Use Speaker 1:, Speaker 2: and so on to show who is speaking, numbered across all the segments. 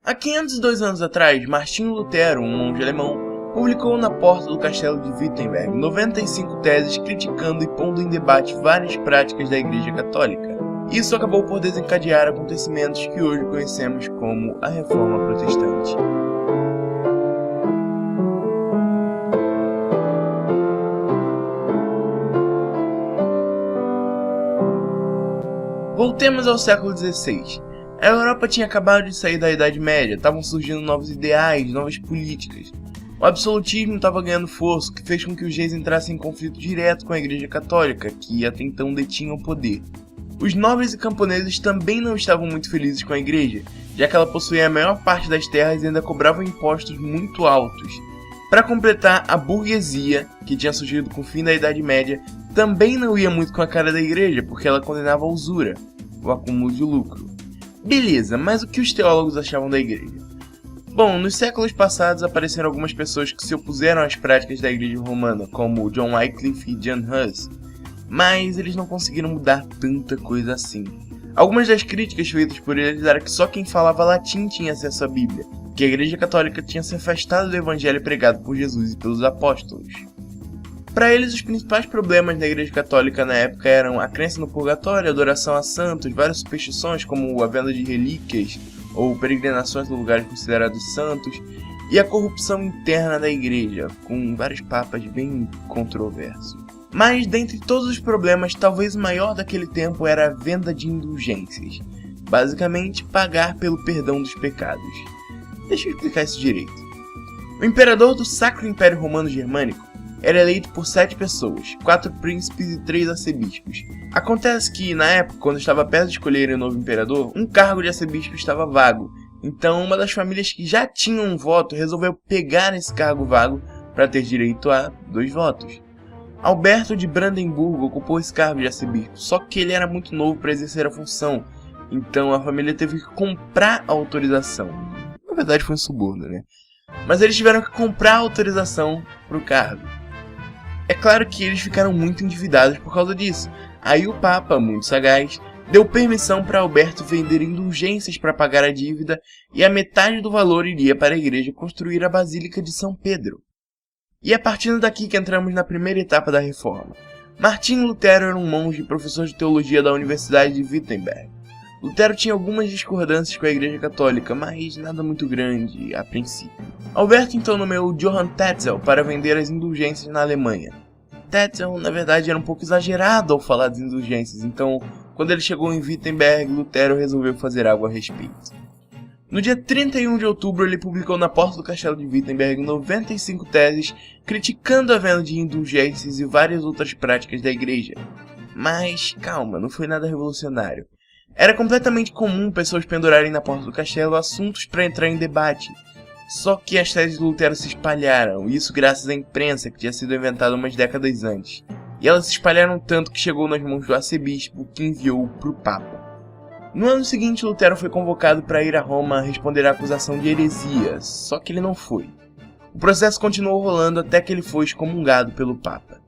Speaker 1: Há 502 anos atrás, Martinho Lutero, um monge alemão, publicou na porta do castelo de Wittenberg 95 teses criticando e pondo em debate várias práticas da Igreja Católica. Isso acabou por desencadear acontecimentos que hoje conhecemos como a Reforma Protestante. Voltemos ao século XVI. A Europa tinha acabado de sair da Idade Média, estavam surgindo novos ideais, novas políticas. O absolutismo estava ganhando força, o que fez com que os reis entrassem em conflito direto com a Igreja Católica, que até então detinha o poder. Os nobres e camponeses também não estavam muito felizes com a Igreja, já que ela possuía a maior parte das terras e ainda cobrava impostos muito altos. Para completar, a burguesia, que tinha surgido com o fim da Idade Média, também não ia muito com a cara da Igreja, porque ela condenava a usura, o acúmulo de lucro. Beleza, mas o que os teólogos achavam da Igreja? Bom, nos séculos passados apareceram algumas pessoas que se opuseram às práticas da Igreja Romana, como John Wycliffe e John Huss, mas eles não conseguiram mudar tanta coisa assim. Algumas das críticas feitas por eles era que só quem falava latim tinha acesso à Bíblia, que a Igreja Católica tinha se afastado do Evangelho pregado por Jesus e pelos apóstolos. Para eles, os principais problemas da Igreja Católica na época eram a crença no purgatório, a adoração a santos, várias superstições como a venda de relíquias ou peregrinações a lugares considerados santos, e a corrupção interna da Igreja, com vários papas bem controversos. Mas, dentre todos os problemas, talvez o maior daquele tempo era a venda de indulgências. Basicamente, pagar pelo perdão dos pecados. Deixa eu explicar isso direito. O imperador do Sacro Império Romano Germânico era eleito por 7 pessoas, 4 príncipes e 3 arcebispos. Acontece que, na época, quando estava perto de escolher o novo imperador, um cargo de arcebispo estava vago. Então, uma das famílias que já tinham um voto resolveu pegar esse cargo vago para ter direito a 2 votos. Alberto de Brandemburgo ocupou esse cargo de arcebispo, só que ele era muito novo para exercer a função, então a família teve que comprar a autorização. Na verdade foi um suborno, né? Mas eles tiveram que comprar a autorização para o cargo. É claro que eles ficaram muito endividados por causa disso. Aí o Papa, muito sagaz, deu permissão para Alberto vender indulgências para pagar a dívida e a metade do valor iria para a igreja construir a Basílica de São Pedro. E é partindo daqui que entramos na primeira etapa da reforma. Martinho Lutero era um monge e professor de teologia da Universidade de Wittenberg. Lutero tinha algumas discordâncias com a Igreja Católica, mas nada muito grande a princípio. Alberto então nomeou Johann Tetzel para vender as indulgências na Alemanha. Tetzel, na verdade, era um pouco exagerado ao falar das indulgências, então, quando ele chegou em Wittenberg, Lutero resolveu fazer algo a respeito. No dia 31 de outubro, ele publicou na porta do castelo de Wittenberg 95 teses criticando a venda de indulgências e várias outras práticas da igreja. Mas, calma, não foi nada revolucionário. Era completamente comum pessoas pendurarem na porta do castelo assuntos para entrar em debate. Só que as teses de Lutero se espalharam, isso graças à imprensa que tinha sido inventada umas décadas antes. E elas se espalharam tanto que chegou nas mãos do arcebispo, que enviou para o Papa. No ano seguinte, Lutero foi convocado para ir a Roma responder à acusação de heresia, só que ele não foi. O processo continuou rolando até que ele foi excomungado pelo Papa.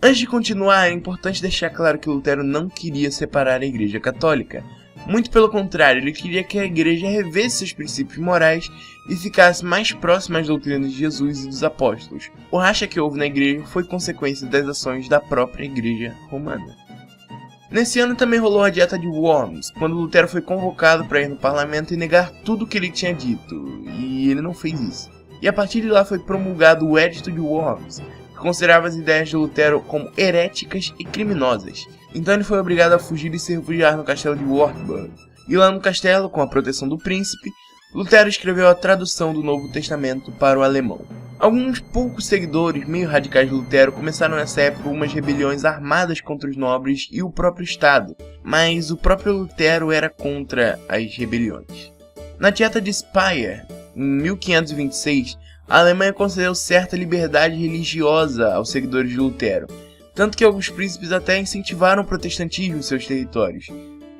Speaker 1: Antes de continuar, é importante deixar claro que Lutero não queria separar a Igreja Católica. Muito pelo contrário, ele queria que a Igreja revesse seus princípios morais e ficasse mais próxima às doutrinas de Jesus e dos apóstolos. O racha que houve na Igreja foi consequência das ações da própria Igreja Romana. Nesse ano também rolou a Dieta de Worms, quando Lutero foi convocado para ir no parlamento e negar tudo o que ele tinha dito, e ele não fez isso. E a partir de lá foi promulgado o Edito de Worms, que considerava as ideias de Lutero como heréticas e criminosas. Então ele foi obrigado a fugir e se refugiar no castelo de Wartburg. E lá no castelo, com a proteção do príncipe, Lutero escreveu a tradução do Novo Testamento para o alemão. Alguns poucos seguidores meio radicais de Lutero começaram nessa época umas rebeliões armadas contra os nobres e o próprio Estado, mas o próprio Lutero era contra as rebeliões. Na Dieta de Speyer, em 1526, a Alemanha concedeu certa liberdade religiosa aos seguidores de Lutero, tanto que alguns príncipes até incentivaram o protestantismo em seus territórios.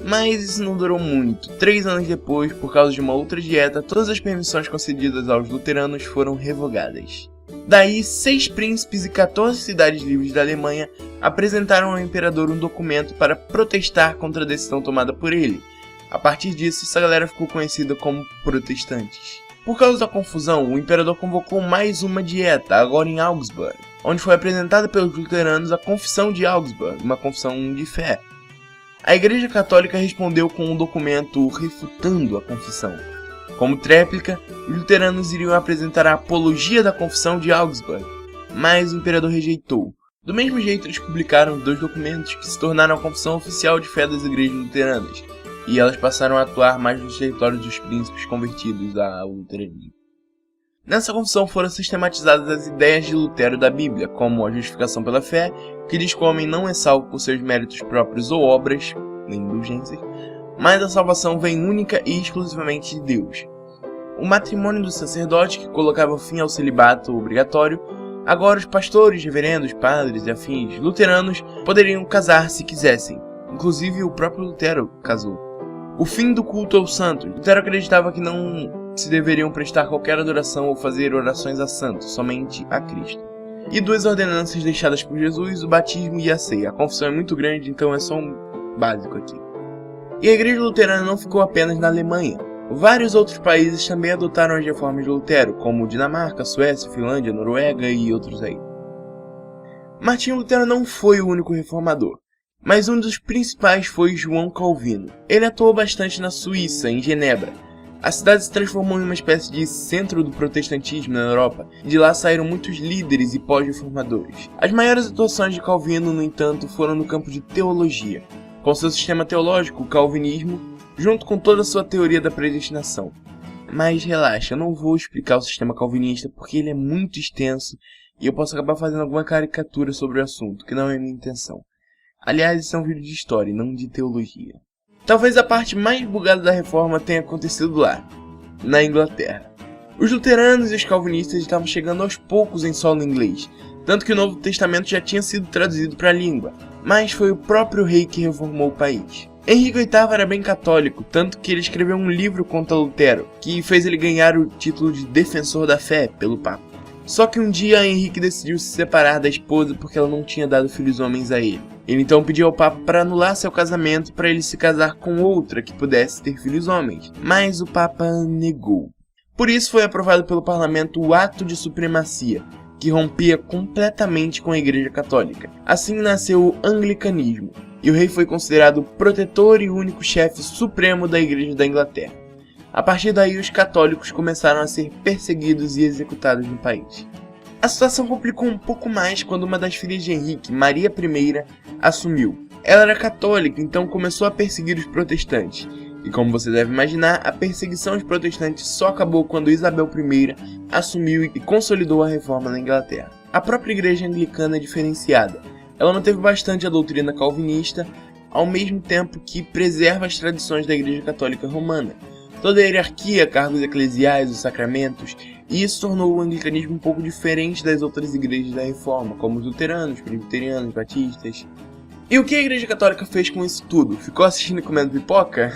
Speaker 1: Mas isso não durou muito. 3 anos depois, por causa de uma outra dieta, todas as permissões concedidas aos luteranos foram revogadas. Daí, 6 príncipes e 14 cidades livres da Alemanha apresentaram ao imperador um documento para protestar contra a decisão tomada por ele. A partir disso, essa galera ficou conhecida como protestantes. Por causa da confusão, o imperador convocou mais uma dieta, agora em Augsburg, onde foi apresentada pelos luteranos a Confissão de Augsburg, uma confissão de fé. A Igreja Católica respondeu com um documento refutando a confissão. Como tréplica, os luteranos iriam apresentar a Apologia da Confissão de Augsburg, mas o imperador rejeitou. Do mesmo jeito, eles publicaram os 2 documentos que se tornaram a confissão oficial de fé das igrejas luteranas, e elas passaram a atuar mais nos territórios dos príncipes convertidos ao luteranismo. Nessa confissão foram sistematizadas as ideias de Lutero da Bíblia, como a justificação pela fé, que diz que o homem não é salvo por seus méritos próprios ou obras, nem indulgências, mas a salvação vem única e exclusivamente de Deus. O matrimônio do sacerdote, que colocava fim ao celibato obrigatório, agora os pastores, reverendos, padres e afins luteranos poderiam casar se quisessem. Inclusive o próprio Lutero casou. O fim do culto aos santos. Lutero acreditava que não se deveriam prestar qualquer adoração ou fazer orações a santos, somente a Cristo. E 2 ordenanças deixadas por Jesus, o batismo e a ceia. A confissão é muito grande, então é só um básico aqui. E a igreja luterana não ficou apenas na Alemanha. Vários outros países também adotaram as reformas de Lutero, como Dinamarca, Suécia, Finlândia, Noruega e outros aí. Martinho Lutero não foi o único reformador, mas um dos principais foi João Calvino. Ele atuou bastante na Suíça, em Genebra. A cidade se transformou em uma espécie de centro do protestantismo na Europa, e de lá saíram muitos líderes e pós-reformadores. As maiores atuações de Calvino, no entanto, foram no campo de teologia, com seu sistema teológico, o calvinismo, junto com toda a sua teoria da predestinação. Mas relaxa, eu não vou explicar o sistema calvinista porque ele é muito extenso e eu posso acabar fazendo alguma caricatura sobre o assunto, que não é minha intenção. Aliás, isso é um vídeo de história e não de teologia. Talvez a parte mais bugada da reforma tenha acontecido lá, na Inglaterra. Os luteranos e os calvinistas estavam chegando aos poucos em solo inglês, tanto que o Novo Testamento já tinha sido traduzido para a língua, mas foi o próprio rei que reformou o país. Henrique VIII era bem católico, tanto que ele escreveu um livro contra Lutero, que fez ele ganhar o título de defensor da fé pelo Papa. Só que um dia Henrique decidiu se separar da esposa porque ela não tinha dado filhos homens a ele. Ele então pediu ao Papa para anular seu casamento para ele se casar com outra que pudesse ter filhos homens, mas o Papa negou. Por isso foi aprovado pelo parlamento o Ato de Supremacia, que rompia completamente com a Igreja Católica. Assim nasceu o anglicanismo, e o rei foi considerado o protetor e único chefe supremo da Igreja da Inglaterra. A partir daí, os católicos começaram a ser perseguidos e executados no país. A situação complicou um pouco mais quando uma das filhas de Henrique, Maria I, assumiu. Ela era católica, então começou a perseguir os protestantes. E como você deve imaginar, a perseguição aos protestantes só acabou quando Isabel I assumiu e consolidou a reforma na Inglaterra. A própria igreja anglicana é diferenciada. Ela manteve bastante a doutrina calvinista, ao mesmo tempo que preserva as tradições da Igreja Católica Romana. Toda a hierarquia, cargos eclesiais, os sacramentos, e isso tornou o anglicanismo um pouco diferente das outras igrejas da Reforma, como os luteranos, presbiterianos, batistas. E o que a Igreja Católica fez com isso tudo? Ficou assistindo e comendo pipoca?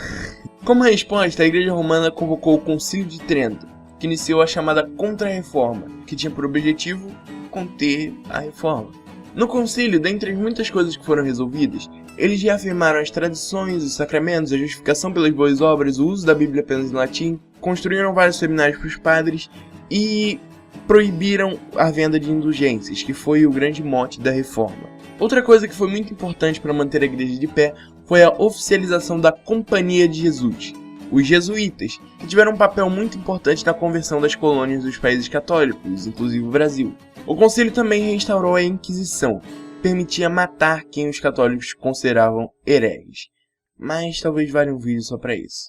Speaker 1: Como resposta, a Igreja Romana convocou o Concílio de Trento, que iniciou a chamada Contra-Reforma, que tinha por objetivo conter a reforma. No concílio, dentre as muitas coisas que foram resolvidas, eles reafirmaram as tradições, os sacramentos, a justificação pelas boas obras, o uso da Bíblia apenas em latim, construíram vários seminários para os padres e proibiram a venda de indulgências, que foi o grande mote da reforma. Outra coisa que foi muito importante para manter a igreja de pé foi a oficialização da Companhia de Jesus, os jesuítas, que tiveram um papel muito importante na conversão das colônias dos países católicos, inclusive o Brasil. O concílio também restaurou a Inquisição, que permitia matar quem os católicos consideravam hereges. Mas talvez valha um vídeo só para isso.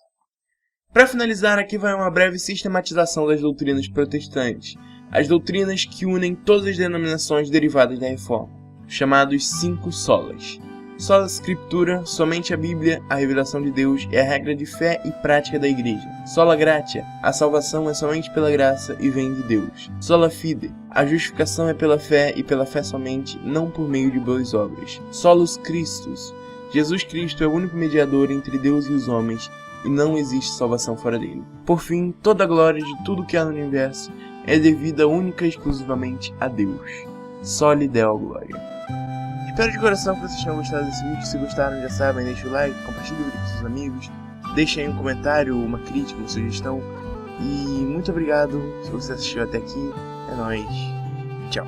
Speaker 1: Para finalizar, aqui vai uma breve sistematização das doutrinas protestantes, as doutrinas que unem todas as denominações derivadas da Reforma, chamados 5 solas. Sola Scriptura, somente a Bíblia, a revelação de Deus, é a regra de fé e prática da Igreja. Sola Gratia, a salvação é somente pela graça e vem de Deus. Sola Fide, a justificação é pela fé e pela fé somente, não por meio de boas obras. Solus Christus, Jesus Cristo é o único mediador entre Deus e os homens e não existe salvação fora dele. Por fim, toda a glória de tudo que há no universo é devida única e exclusivamente a Deus. Soli Deo Glória. Espero de coração que vocês tenham gostado desse vídeo. Se gostaram, já sabem, deixa o like, compartilhe o vídeo com seus amigos. Deixe aí um comentário, uma crítica, uma sugestão. E muito obrigado se você assistiu até aqui. É nóis. Tchau.